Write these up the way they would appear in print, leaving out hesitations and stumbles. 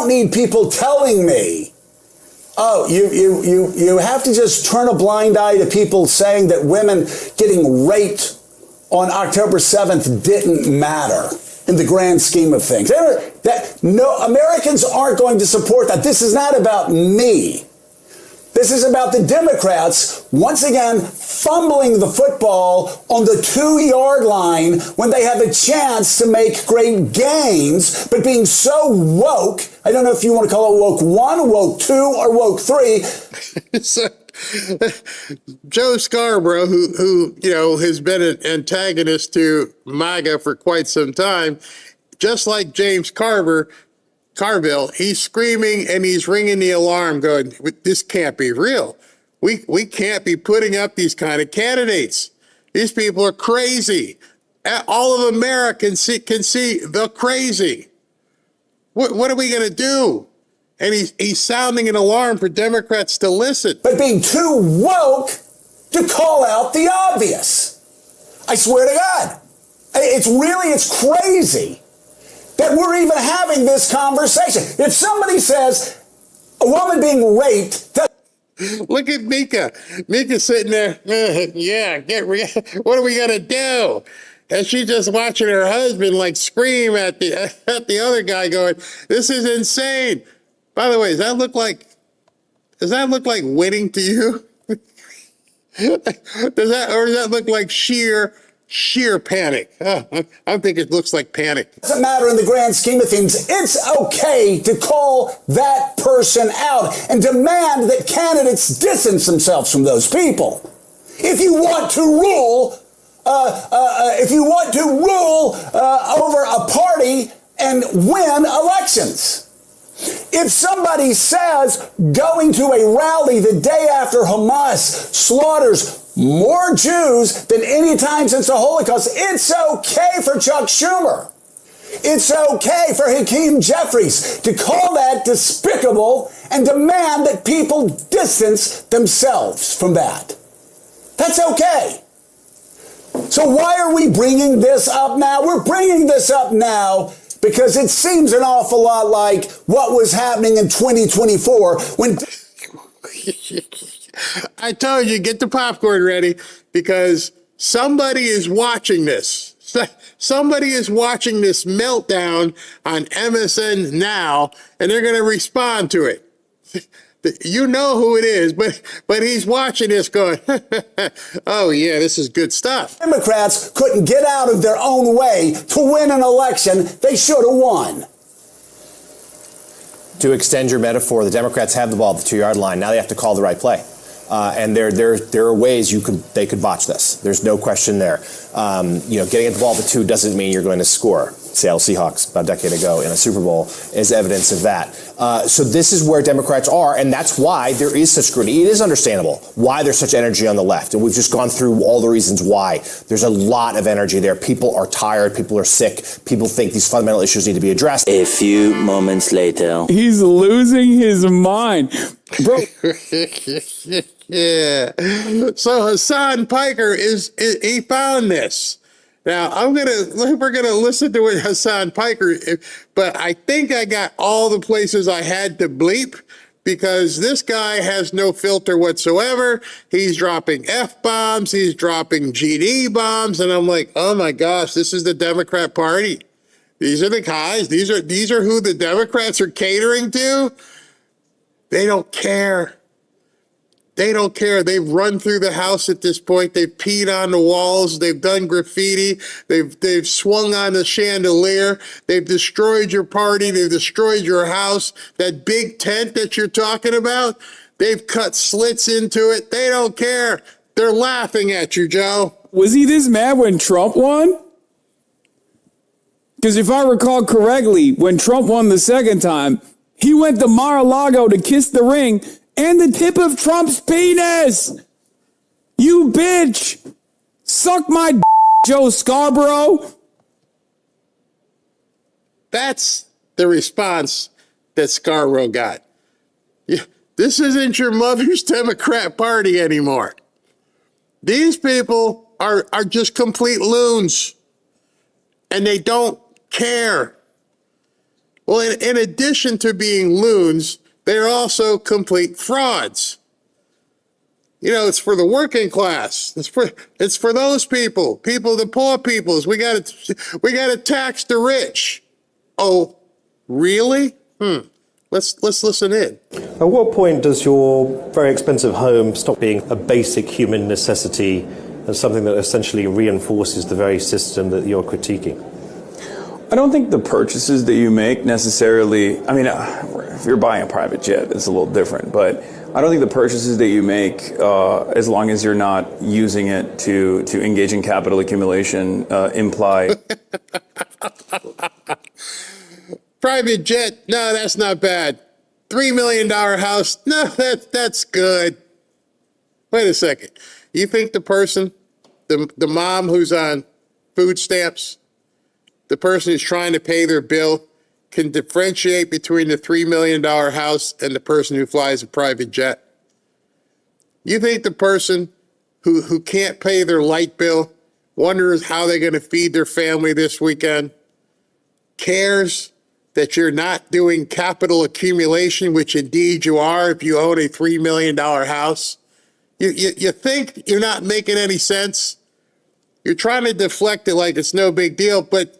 don't need people telling me, oh, you have to just turn a blind eye to people saying that women getting raped on October 7th didn't matter in the grand scheme of things. No, Americans aren't going to support that. This is not about me. This is about the Democrats, once again, fumbling the football on the 2-yard line when they have a chance to make great gains, but being so woke, I don't know if you want to call it woke 1, woke 2, or woke 3. So, Joe Scarborough, who has been an antagonist to MAGA for quite some time, just like James Carville, he's screaming and he's ringing the alarm going, this can't be real. We can't be putting up these kind of candidates. These people are crazy. All of America can see the crazy. What are we going to do? And he's sounding an alarm for Democrats to listen. But being too woke to call out the obvious. I swear to God. It's crazy that we're even having this conversation. If somebody says a woman being raped... Look at Mika. Mika's sitting there, what are we going to do? And she's just watching her husband like scream at the other guy going, this is insane. By the way, does that look like winning to you? Does that look like sheer panic? I think it looks like panic. It doesn't matter in the grand scheme of things. It's okay to call that person out and demand that candidates distance themselves from those people. If you want to rule, over a party and win elections. If somebody says going to a rally the day after Hamas slaughters more Jews than any time since the Holocaust, it's okay for Chuck Schumer. It's okay for Hakeem Jeffries to call that despicable and demand that people distance themselves from that. That's okay. So why are we bringing this up now? We're bringing this up now because it seems an awful lot like what was happening in 2024 when... I told you, get the popcorn ready because somebody is watching this. Somebody is watching this meltdown on MSN now, and they're going to respond to it. You know who it is, but he's watching this going, oh, yeah, this is good stuff. Democrats couldn't get out of their own way to win an election they should have won. To extend your metaphor, the Democrats have the ball at the 2-yard line. Now they have to call the right play. And there are ways they could botch this. There's no question there. Getting at the ball at the 2 doesn't mean you're going to score. Seattle Seahawks about a decade ago in a Super Bowl is evidence of that. So this is where Democrats are, and that's why there is such scrutiny. It is understandable why there's such energy on the left, and we've just gone through all the reasons why. There's a lot of energy there. People are tired. People are sick. People think these fundamental issues need to be addressed. A few moments later. He's losing his mind. Bro. Yeah. So Hasan Piker he found this. Now we're gonna listen to what Hasan Piker, but I think I got all the places I had to bleep because this guy has no filter whatsoever. He's dropping F-bombs, he's dropping GD bombs, and I'm like, oh my gosh, this is the Democrat Party. These are the guys. These are who the Democrats are catering to. They don't care. They don't care. They've run through the house at this point. They've peed on the walls. They've done graffiti. They've swung on the chandelier. They've destroyed your party. They've destroyed your house. That big tent that you're talking about, they've cut slits into it. They don't care. They're laughing at you, Joe. Was he this mad when Trump won? Because if I recall correctly, when Trump won the second time, he went to Mar-a-Lago to kiss the ring and the tip of Trump's penis. You bitch. Suck my d, Joe Scarborough. That's the response that Scarborough got. This isn't your mother's Democrat Party anymore. These people are just complete loons. And they don't care. Well, in addition to being loons, they're also complete frauds. You know, it's for the working class. It's for those people, the poor peoples. We got to tax the rich. Oh, really? Let's listen in. At what point does your very expensive home stop being a basic human necessity and something that essentially reinforces the very system that you're critiquing? I don't think the purchases that you make necessarily, I mean, if you're buying a private jet, it's a little different, but I don't think the purchases that you make, as long as you're not using it to engage in capital accumulation, imply... Private jet, no, that's not bad. $3 million house, no, that's good. Wait a second. You think the person, the mom who's on food stamps, the person who's trying to pay their bill, can differentiate between the $3 million house and the person who flies a private jet? You think the person who can't pay their light bill, wonders how they're going to feed their family this weekend, cares that you're not doing capital accumulation, which indeed you are if you own a $3 million house? You think you're not making any sense? You're trying to deflect it like it's no big deal, but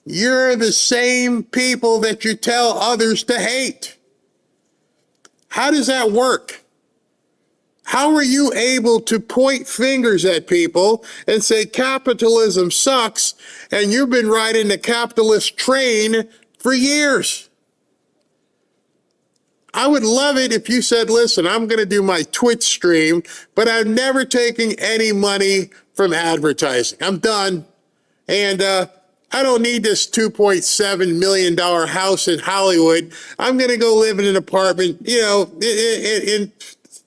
you're the same people that you tell others to hate. How does that work? How are you able to point fingers at people and say capitalism sucks, and you've been riding the capitalist train for years? I would love it if you said, listen, I'm going to do my Twitch stream, but I'm never taking any money from advertising. I'm done. And I don't need this $2.7 million house in Hollywood. I'm going to go live in an apartment, you know, in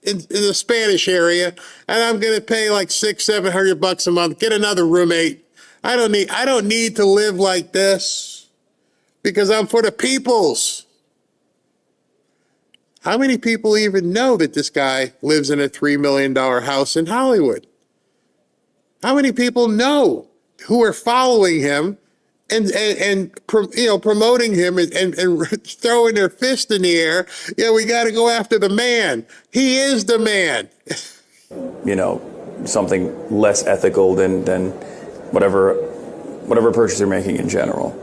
the Spanish area, and I'm going to pay like $600-700 a month, get another roommate. I don't need to live like this because I'm for the peoples. How many people even know that this guy lives in a $3 million house in Hollywood? How many people know who are following him and promoting him and throwing their fist in the air? Yeah, we got to go after the man. He is the man. you know, something less ethical than whatever purchase you're making in general.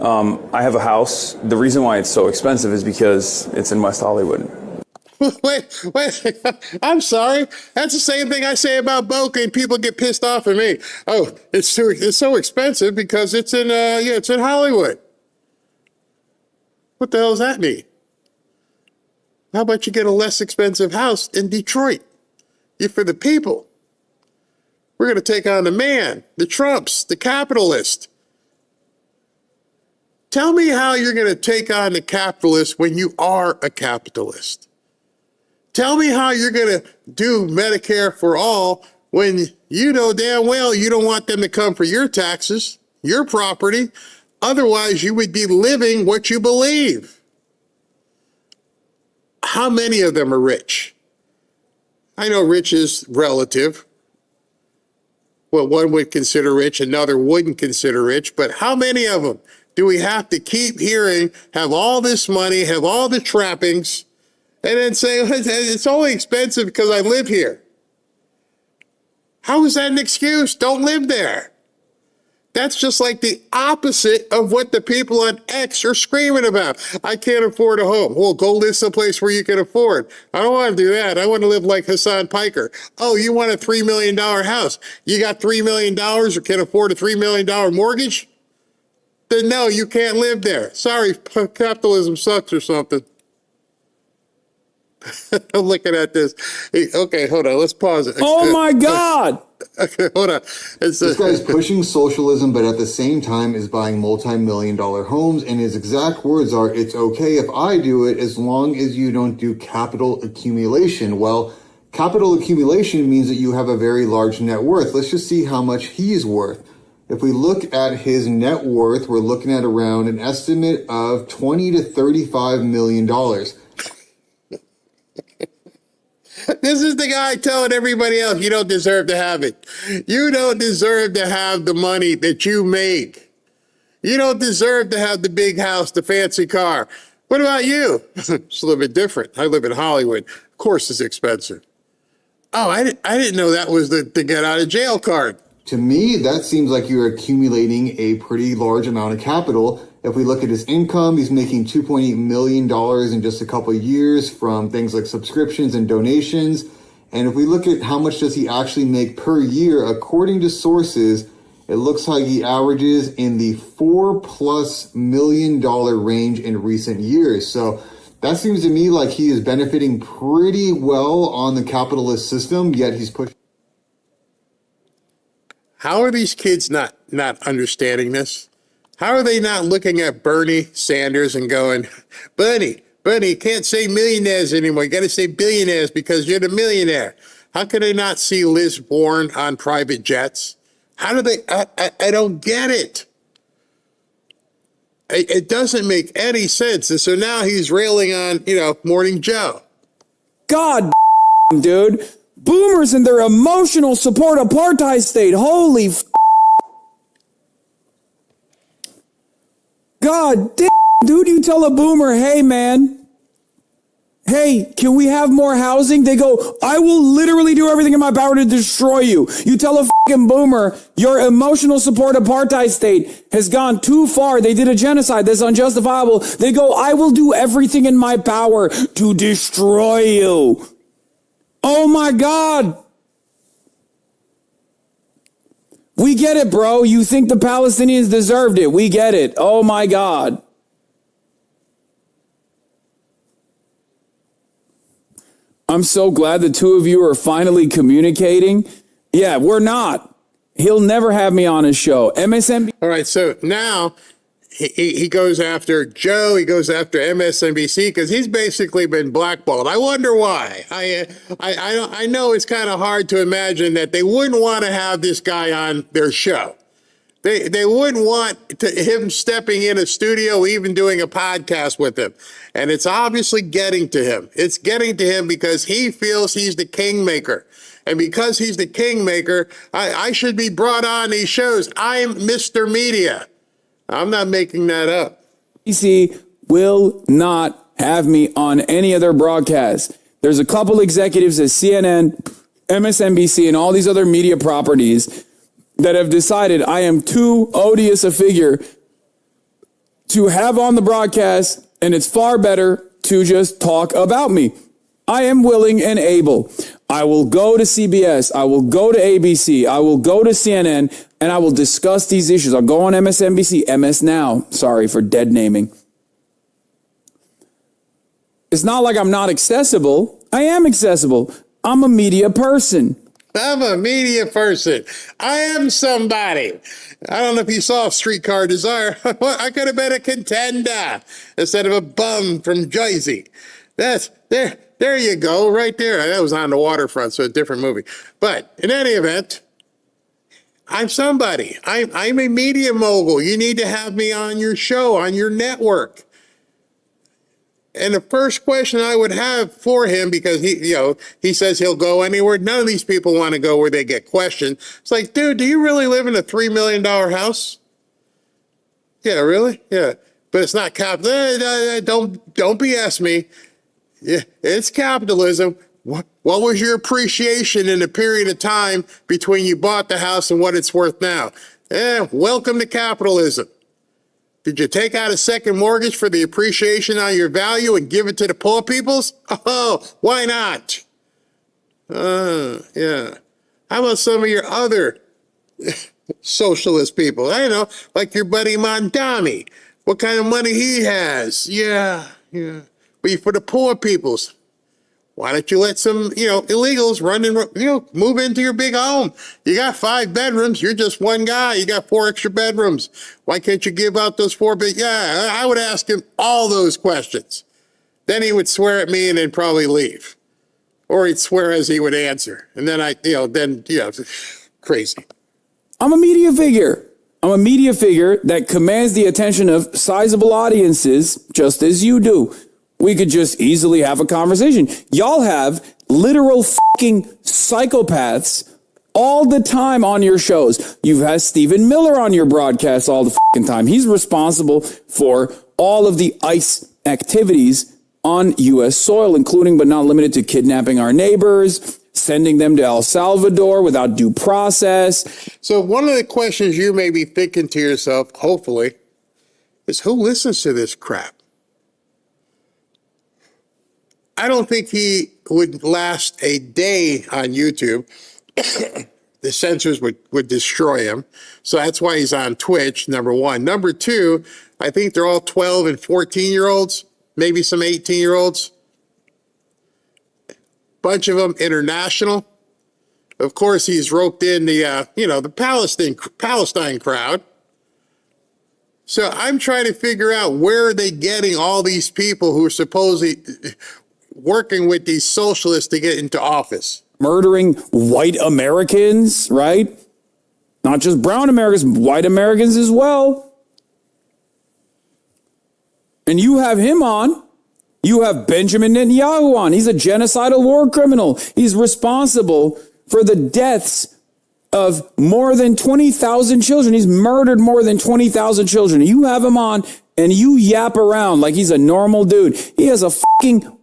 I have a house. The reason why it's so expensive is because it's in West Hollywood. Wait, I'm sorry. That's the same thing I say about Boca, and people get pissed off at me. Oh, it's so expensive because it's in Hollywood. What the hell does that mean? How about you get a less expensive house in Detroit? You're for the people. We're going to take on the man, the Trumps, the capitalist. Tell me how you're going to take on the capitalist when you are a capitalist. Tell me how you're going to do Medicare for all when you know damn well you don't want them to come for your taxes, your property. Otherwise, you would be living what you believe. How many of them are rich? I know rich is relative. Well, one would consider rich, another wouldn't consider rich, but how many of them do we have to keep hearing, have all this money, have all the trappings, and then say, it's only expensive because I live here? How is that an excuse? Don't live there. That's just like the opposite of what the people on X are screaming about. I can't afford a home. Well, go live someplace where you can afford. I don't want to do that. I want to live like Hasan Piker. Oh, you want a $3 million house? You got $3 million or can afford a $3 million mortgage? Then no, you can't live there. Sorry, capitalism sucks or something. I'm looking at this. Okay, hold on. Let's pause it. Oh my God! Okay, hold on. This guy's pushing socialism, but at the same time is buying multi-million-dollar homes. And his exact words are, it's okay if I do it as long as you don't do capital accumulation. Well, capital accumulation means that you have a very large net worth. Let's just see how much he's worth. If we look at his net worth, we're looking at around an estimate of $20 to $35 million. This is the guy telling everybody else, you don't deserve to have it. You don't deserve to have the money that you make. You don't deserve to have the big house, the fancy car. What about you? It's a little bit different. I live in Hollywood. Of course it's expensive. Oh, I didn't know that was the get out of jail card. To me, that seems like you're accumulating a pretty large amount of capital. If we look at his income, he's making $2.8 million in just a couple of years from things like subscriptions and donations. And if we look at how much does he actually make per year, according to sources, it looks like he averages in the $4+ million range in recent years. So that seems to me like he is benefiting pretty well on the capitalist system, yet he's pushing. How are these kids not understanding this? How are they not looking at Bernie Sanders and going, Bernie, you can't say millionaires anymore. You got to say billionaires because you're the millionaire. How can they not see Liz Warren on private jets? How do they? I don't get it. It doesn't make any sense. And so now he's railing on, Morning Joe. God, dude. Boomers and their emotional support apartheid state. Holy God damn, dude, you tell a boomer, hey, man, hey, can we have more housing? They go, I will literally do everything in my power to destroy you. You tell a fucking boomer, your emotional support apartheid state has gone too far. They did a genocide that's unjustifiable. They go, I will do everything in my power to destroy you. Oh my God. We get it, bro. You think the Palestinians deserved it. We get it. Oh my God. I'm so glad the two of you are finally communicating. Yeah, we're not. He'll never have me on his show. MSNBC. All right, so now he goes after Joe. He goes after MSNBC because he's basically been blackballed. I wonder why. I know it's kind of hard to imagine that they wouldn't want to have this guy on their show. They wouldn't want him stepping in a studio, even doing a podcast with him. And it's obviously getting to him. It's getting to him because he feels he's the kingmaker. And because he's the kingmaker, I should be brought on these shows. I'm Mr. Media. I'm not making that up. BBC will not have me on any of their broadcasts. There's a couple executives at CNN, MSNBC, and all these other media properties that have decided I am too odious a figure to have on the broadcast, and it's far better to just talk about me. I am willing and able. I will go to CBS. I will go to ABC. I will go to CNN, and I will discuss these issues. I'll go on MSNBC, MS Now. Sorry for dead naming. It's not like I'm not accessible. I am accessible. I'm a media person. I'm a media person. I am somebody. I don't know if you saw Streetcar Desire. I could have been a contender instead of a bum from Jersey. That's there. There you go, right there. That was on the waterfront, so a different movie. But in any event, I'm somebody. I'm a media mogul. You need to have me on your show, on your network. And the first question I would have for him, because he says he'll go anywhere. None of these people want to go where they get questioned. It's like, dude, do you really live in a $3 million house? Yeah, really? Yeah. But it's not don't BS me. Yeah, it's capitalism. What was your appreciation in the period of time between you bought the house and what it's worth now? Welcome to capitalism. Did you take out a second mortgage for the appreciation on your value and give it to the poor peoples? Oh, why not? Yeah. How about some of your other socialist people? I know, like your buddy Mondami. What kind of money he has? Yeah. But for the poor peoples, why don't you let some, illegals run and, move into your big home? You got 5 bedrooms. You're just one guy. You got 4 extra bedrooms. Why can't you give out those 4 big? Yeah, I would ask him all those questions. Then he would swear at me and then probably leave. Or he'd swear as he would answer. And then crazy. I'm a media figure. I'm a media figure that commands the attention of sizable audiences, just as you do. We could just easily have a conversation. Y'all have literal fucking psychopaths all the time on your shows. You've had Stephen Miller on your broadcast all the fucking time. He's responsible for all of the ICE activities on U.S. soil, including but not limited to kidnapping our neighbors, sending them to El Salvador without due process. So one of the questions you may be thinking to yourself, hopefully, is who listens to this crap? I don't think he would last a day on YouTube. The censors would destroy him. So that's why he's on Twitch, number one. Number two, I think they're all 12 and 14-year-olds, maybe some 18-year-olds. Bunch of them international. Of course, he's roped in the Palestine crowd. So I'm trying to figure out where are they getting all these people who are supposedly working with these socialists to get into office. Murdering white Americans, right? Not just brown Americans, white Americans as well. And you have him on. You have Benjamin Netanyahu on. He's a genocidal war criminal. He's responsible for the deaths of more than 20,000 children. He's murdered more than 20,000 children. You have him on and you yap around like he's a normal dude. He has a fucking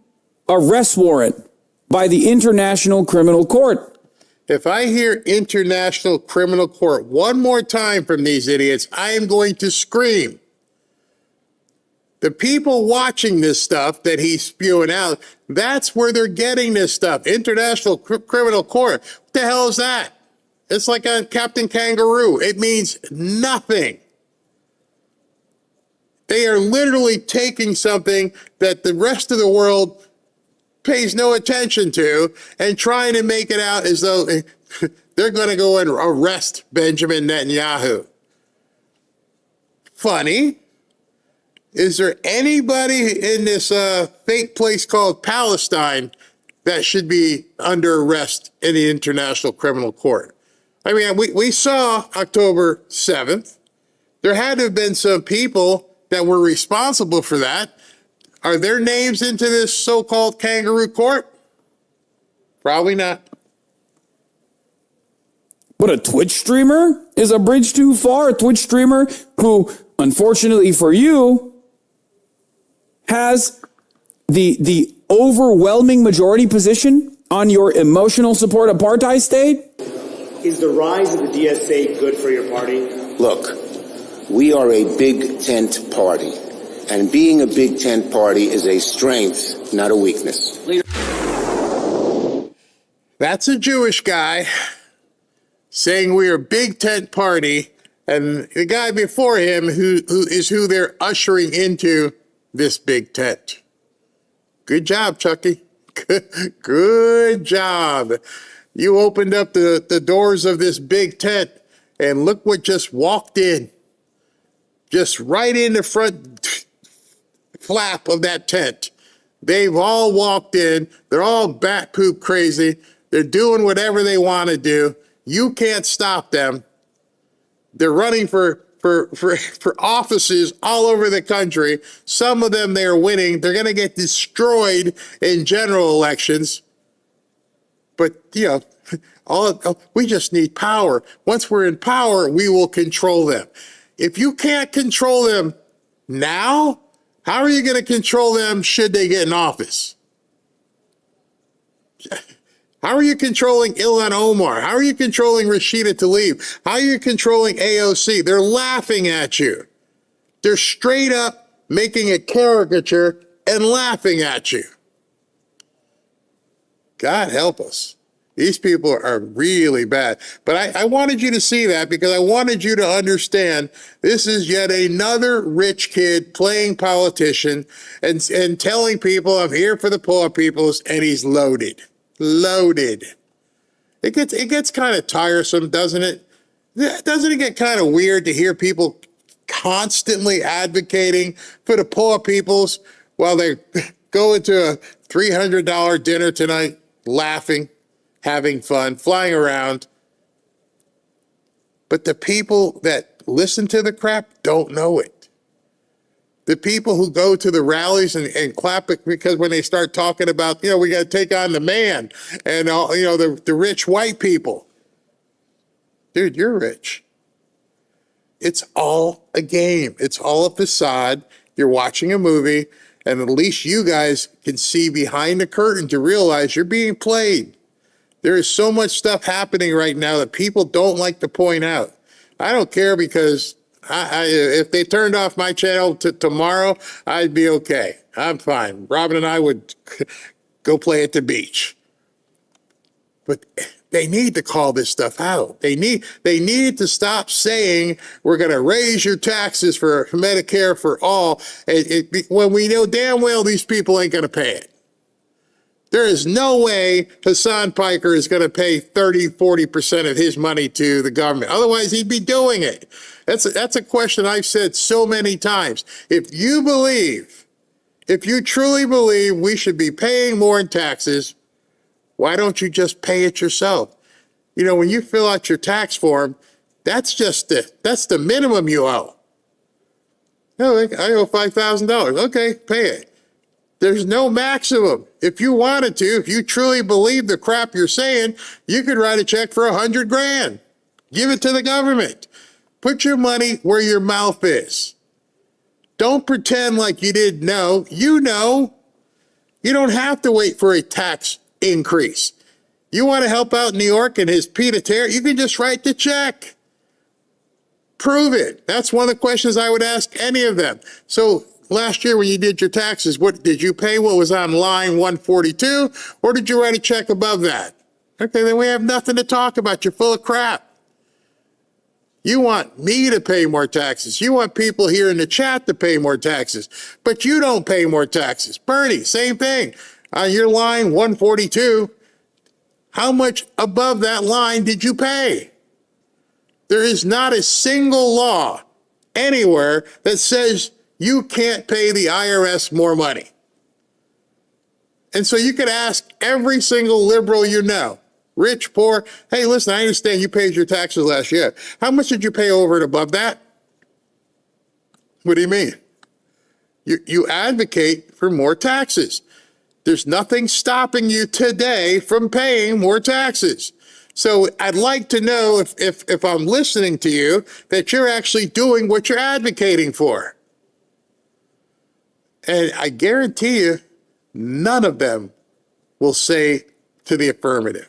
arrest warrant by the International Criminal Court. If I hear International Criminal Court one more time from these idiots, I am going to scream. The people watching this stuff that he's spewing out, that's where they're getting this stuff. International Criminal Court. What the hell is that? It's like on Captain Kangaroo. It means nothing. They are literally taking something that the rest of the world pays no attention to and trying to make it out as though they're going to go and arrest Benjamin Netanyahu. Funny. Is there anybody in this fake place called Palestine that should be under arrest in the International Criminal Court? I mean, we saw October 7th. There had to have been some people that were responsible for that. Are their names into this so-called kangaroo court? Probably not. But a Twitch streamer is a bridge too far. A Twitch streamer who, unfortunately for you, has the overwhelming majority position on your emotional support apartheid state? Is the rise of the DSA good for your party? Look, we are a big tent party, and being a big tent party is a strength, not a weakness. That's a Jewish guy saying we are a big tent party, and the guy before him who they're ushering into this big tent. Good job, Chucky. Good job. You opened up the doors of this big tent, and look what just walked in. Just right in the front flap of that tent. They've all walked in. They're all bat poop crazy. They're doing whatever they want to do. You can't stop them. They're running for offices all over the country. Some of them they're winning. They're going to get destroyed in general elections. But, we just need power. Once we're in power, we will control them. If you can't control them now, how are you going to control them should they get in office? How are you controlling Ilhan Omar? How are you controlling Rashida Tlaib? How are you controlling AOC? They're laughing at you. They're straight up making a caricature and laughing at you. God help us. These people are really bad. But I wanted you to see that because I wanted you to understand this is yet another rich kid playing politician and telling people I'm here for the poor peoples, and he's loaded. Loaded. It gets kind of tiresome, doesn't it? Doesn't it get kind of weird to hear people constantly advocating for the poor peoples while they're going to a $300 dinner tonight, laughing, having fun, flying around? But the people that listen to the crap don't know it. The people who go to the rallies and clap it because when they start talking about, we got to take on the man and all, the rich white people. Dude, you're rich. It's all a game. It's all a facade. You're watching a movie, and at least you guys can see behind the curtain to realize you're being played. There is so much stuff happening right now that people don't like to point out. I don't care, because if they turned off my channel tomorrow, I'd be okay. I'm fine. Robin and I would go play at the beach. But they need to call this stuff out. They need to stop saying we're going to raise your taxes for Medicare for all, when we know damn well these people ain't going to pay it. There is no way Hasan Piker is going to pay 30-40% of his money to the government. Otherwise, he'd be doing it. That's a question I've said so many times. If you truly believe we should be paying more in taxes, why don't you just pay it yourself? You know, when you fill out your tax form, that's the minimum you owe. No, I owe $5,000. Okay, pay it. There's no maximum. If you wanted to, if you truly believe the crap you're saying, you could write a check for $100,000. Give it to the government. Put your money where your mouth is. Don't pretend like you didn't know. You know. You don't have to wait for a tax increase. You want to help out New York and his pied a terre, you can just write the check. Prove it. That's one of the questions I would ask any of them. So last year when you did your taxes, what did you pay? What was on line 142? Or did you write a check above that? Okay, then we have nothing to talk about. You're full of crap. You want me to pay more taxes. You want people here in the chat to pay more taxes. But you don't pay more taxes. Bernie, same thing. On your line 142, how much above that line did you pay? There is not a single law anywhere that says you can't pay the IRS more money. And so you could ask every single liberal you know, rich, poor, hey, listen, I understand you paid your taxes last year. How much did you pay over and above that? What do you mean? You advocate for more taxes. There's nothing stopping you today from paying more taxes. So I'd like to know if I'm listening to you, that you're actually doing what you're advocating for. And I guarantee you, none of them will say to the affirmative.